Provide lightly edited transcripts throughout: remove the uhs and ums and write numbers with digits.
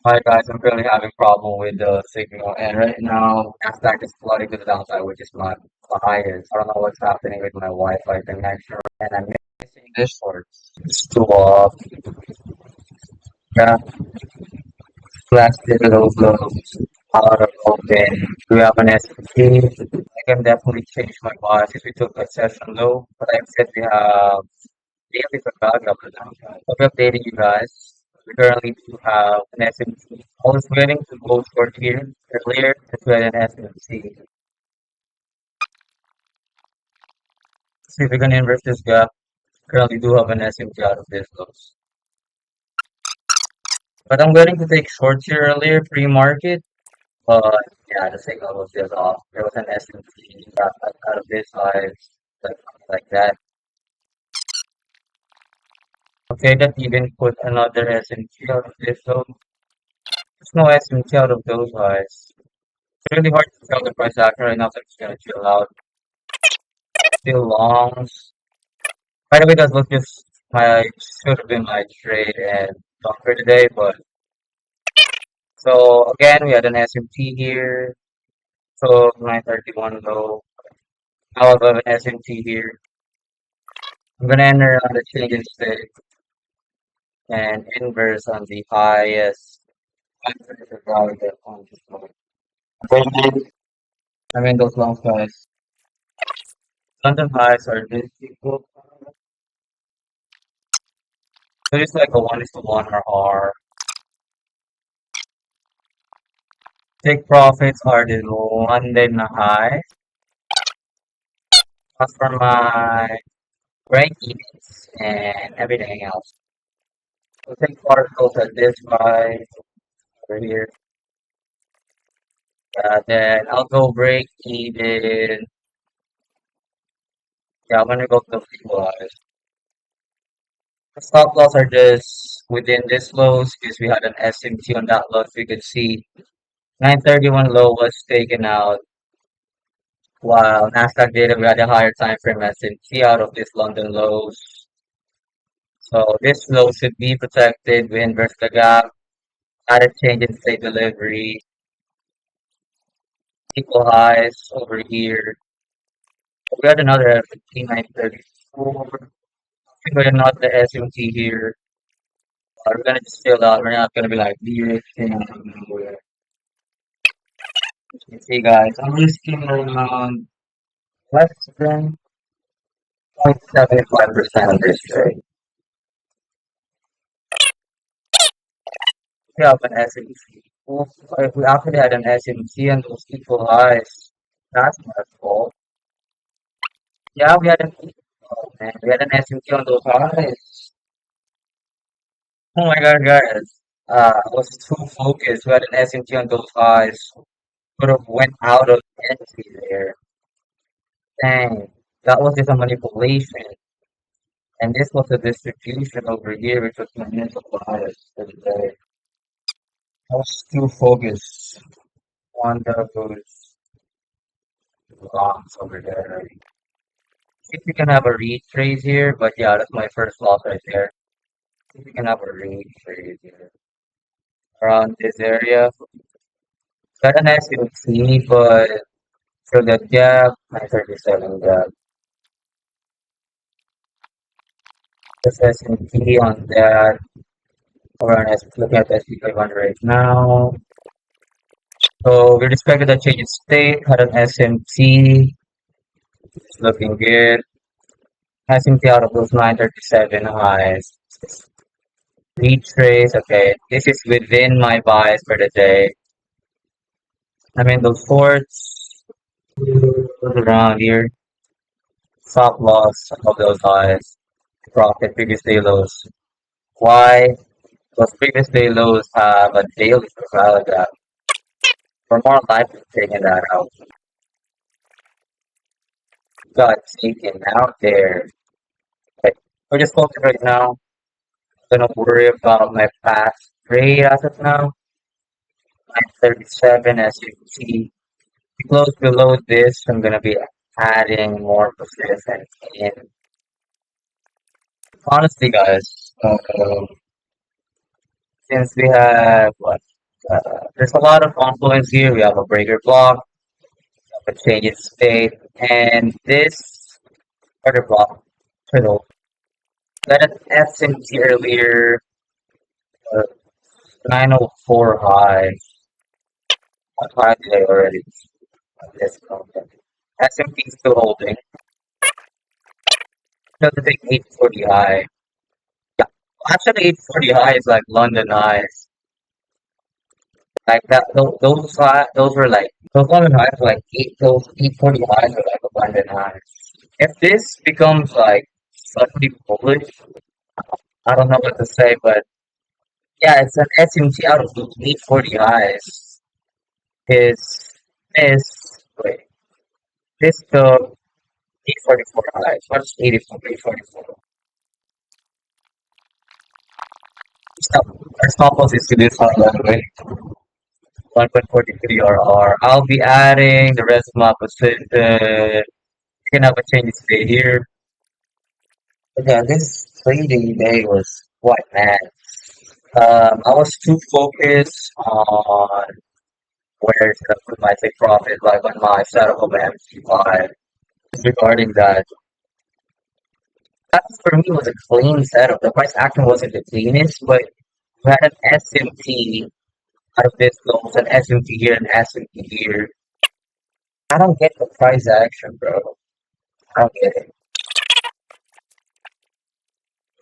Hi guys, I'm currently having problem with the signal, and right now Nasdaq is flooding to the downside, which is my highest. I don't know what's happening with my Wi-Fi connection, and I'm missing this short. It's too off. Yeah, last digital flows out of open. We have an S&P. I can definitely change my bias if we took a session low, but like I said, we have daily value up and down. So we're updating you guys. We currently do have an S&P. I was waiting to go short here earlier to get an S&P. See if we can inverse this gap. Currently do have an S&P out of this lows. But I'm waiting to take shorts here earlier pre-market. But yeah, the signal was just off. There was an S&P out of this size, like that. Okay, that even put another S&P out of this low. There's no S&P out of those highs. It's really hard to tell the price action right now, so I'm just gonna chill out. Still longs. By the way, that was just my should have been my trade and talk for today, but so again we had an SMT here. So 931 low. Now I have an SMT here. I'm gonna enter on the change in state and inverse on the highest. I mean those long guys. London highs are this equal. So it's like a 1:1 or R. Take profits are the London high. As for my break evens and everything else. We'll take particles at this guy over here. Then I'll go break even. Yeah, I'm gonna go to equalize. The stop loss are just within this lows because we had an SMT on that low. So you could see 931 low was taken out while Nasdaq data we had a higher time frame SMT out of this London lows. So this low should be protected. We inverse the gap, add a change in state delivery, equal highs over here. We had another S&P 934. We got another SMT here. We're gonna just chill out. We're not gonna be like bearish and out of nowhere. You see, guys, I'm risking around less than 0.75% of this trade. We have an SMT. Well, if we actually had an SMT and those equal highs, that's my fault. Yeah, we had an we had an SMT on those highs. Oh my god, guys. I was too focused. We had an SMT on those highs. Could have went out of entry there. Dang. That was just a manipulation. And this was a distribution over here, which was my mental bias for the day. I was too focused on those blocks over there. See if we can have a retrace here, but yeah, that's my first loss right there. See if we can have a retrace here. Around this area. Got an SUC, but for the gap, 937 gap. This S&P on that. Around looking at S&P 500 right now. So with respect to the change in state, had an SMT. It's looking good. SMT out of those 937 highs. Retrace, okay. This is within my bias for the day. I mean those shorts around here. Stop loss of those highs. Profit previous day lows. Why? Those previous day lows have a daily profile gap. For more likely taking that out. Got taken out there. Okay. We're just focused right now. Gonna worry about my past trade as of now. 937 as you can see. Close below this, I'm gonna be adding more positions in. Honestly, guys, since we have what There's a lot of confluence here. We have a breaker block, a change in state, and this other block, turtle, got an S&P earlier, uh, 904 high. What high today already? This S&P still holding. So the big 840 high. Yeah, actually 840 high is like London highs. Like that, those were like those London highs were like those 840 highs were like London highs. If this becomes like suddenly bullish, I don't know what to say, but yeah, it's an SMT out of those 840 highs. Is is wait, this the 844 highs? What's 844? Stop. Our stop loss is to this one, by the way. 1.43 RR. I'll be adding the rest of my position. You can have a change stay here. But yeah, this trading day was what man. I was too focused on where to put my take profit, like on my setup of MC5. Regarding that, that for me was a clean setup. The price action wasn't the cleanest, but you had an SMT out of this goes an SMT here, an SMT here. I don't get the price action, bro. I don't get it.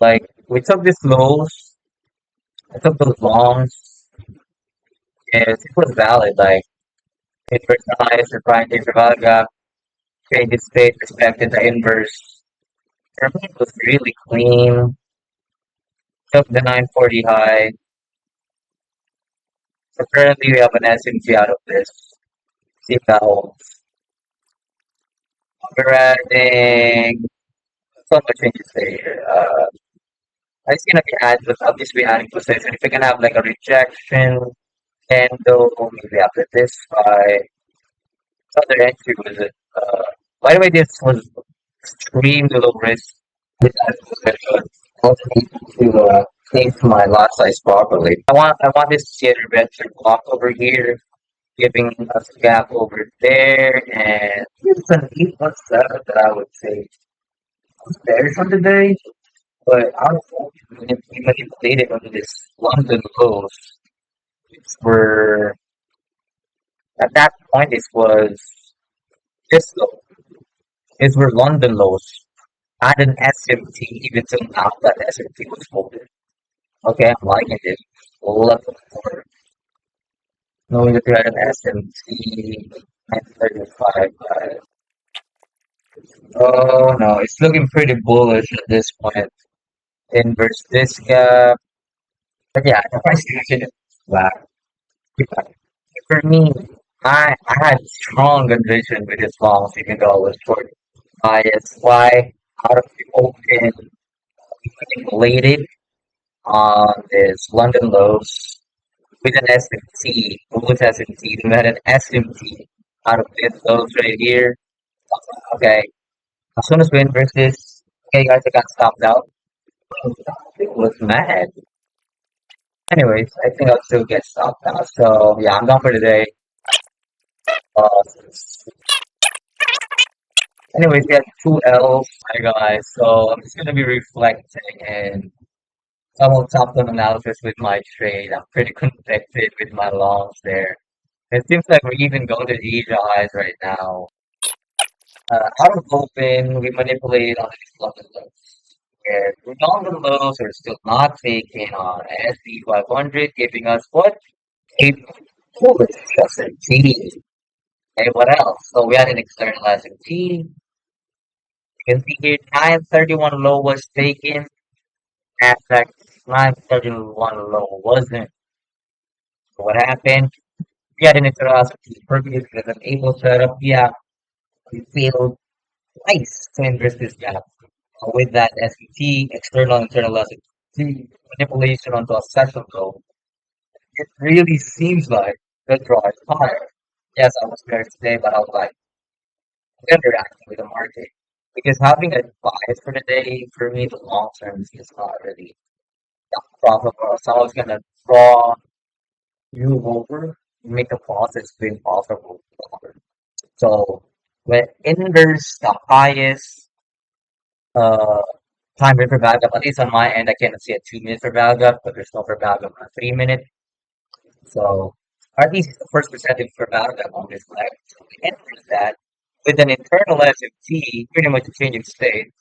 Like we took this lows, I took those longs, and it was valid. Like it was the highest for prime case of value gap, traded state, respected the inverse. For me, it was really clean. Took the 940 high. So currently we have an SMT out of this. See if that holds. We're adding so much changes there. I'm just gonna be adding, I'll just be adding position. If we can have like a rejection candle, maybe after this by other entry was it? By the way, this was extremely low risk. This position. Also need to place my lot size properly. I want this to see a reversal block over here, giving us a gap over there, and it's an 817 that I would say bearish on the day, but I don't know if we manipulated under this London lows, which were at that point this was this low. These were London lows. I had an SMT even till now that SMT was holding. Okay, I'm liking it. Looking for knowing that we had an SMT at 35. Oh no, it's looking pretty bullish at this point. Inverse this gap. But yeah, the price action is flat. For me, I had strong conviction with this long, even though I was short bias. Why? Out of the open, manipulated on this London lows with an SMT, bullish SMT. We had an SMT out of this lows right here. Okay, as soon as we inverse this, okay, guys, I got stopped out. It was mad. Anyways, I think I'll still get stopped out. So yeah, I'm done for today. Uh, anyways, we have two L's, hi guys. So I'm just gonna be reflecting and some top-down analysis with my trade. I'm pretty convicted with my longs there. It seems like we're even going to the Asia highs right now. Out of open, we manipulated on these London lows. And we're on the lows, we're still not taking on S&P 500, giving us what? A bullish S&P. And what else? So we had an external S&P. You can see here 931 low was taken. Nasdaq 931 low wasn't. So what happened? We had an internal S&P previous with an able setup. Yeah, we failed twice to inverse this gap. With that SPT, external internal S&P manipulation onto a session low. It really seems like the draw is higher. Yes, I was there today, but I was like interacting with the market. Because having a bias for the day, for me, the long term is just not really that profitable. So I was gonna draw move over, make the process feel possible. So when there's the highest uh time for backup, at least on my end, I can see a 2 minute for backup, but there's no for backup on a 3 minute. So at least it's the first percentage for backup on this leg. So we enter that with an internal SMT, pretty much a changing state.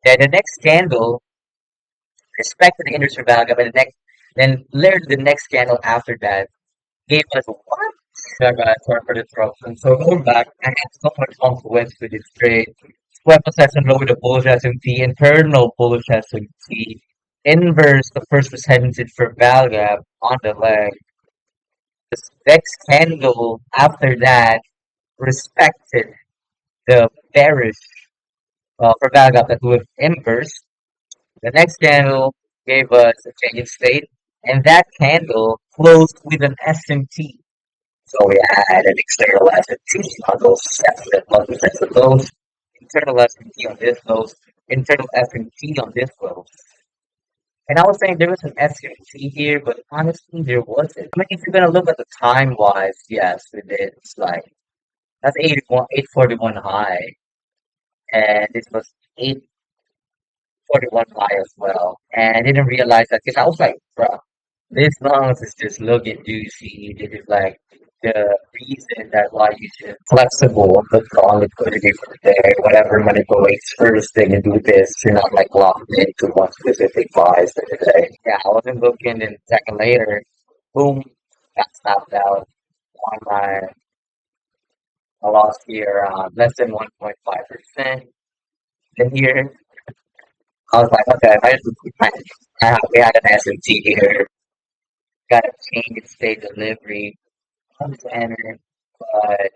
Then the next candle, respect to the inner for backup, and then later the next candle after that gave us what? Sorry for the interruption. So going back, I had so much confluence with this trade. Swept the session low with the bullish S&P, internal bullish S&P, inverse the first percentage for value gap on the leg. The next candle after that respected the bearish for value gap that would inverse. The next candle gave us a change in state, and that candle closed with an S&T. So we had an external S&T on those separate multi-sets of those, internal S&T on this those, internal S&T on this those. And I was saying there was an S&T here, but honestly there wasn't. I mean, if you're gonna look at the time wise, yes, it is. It's like that's 841 high, and this was 841 high as well. And I didn't realize that because I was like, bro, this long is just looking juicy. This is like the reason that why you should flexible and look on liquidity for the day, whatever money goes first thing and do this. You're not like locked into one specific buys for the day. Yeah, I wasn't looking and second later, boom, got stopped out on my lost here less than 1.5%. Then here I was like, okay, I just we had an S&T here, got a change in state delivery. I was enter, but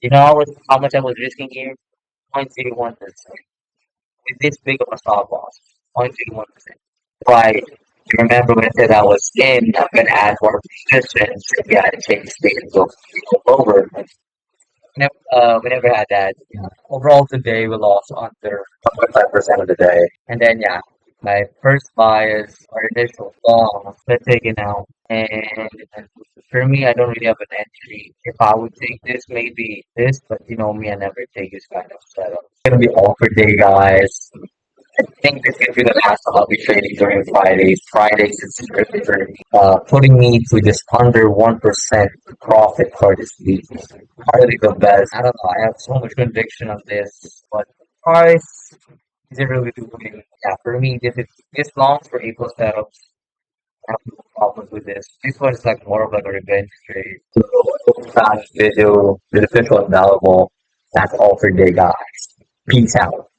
you know how much I was risking here? 0.01%. With this big of a stop loss. 0.01%. Why you remember when I said I was in, I'm gonna add more positions if we had to change the state and go over. We never had that. Yeah. Overall today we lost under 1.5% of the day. And then yeah, my first bias or initial long, let's take it now. And for me, I don't really have an entry. If I would take this, maybe this, but you know me, I never take this kind of setup. It's gonna be all for day, guys. I think this is gonna last. I'll be trading during Fridays. Fridays is really putting me to just under 1% profit for this week. Hardly the best. I don't know. I have so much conviction on this, but price is it really doing? Yeah, for me, this long for April setups. I have no problems with this. This one is like more of like a revenge trade. So, fast video, beneficial and valuable. That's all for today, guys. Peace out.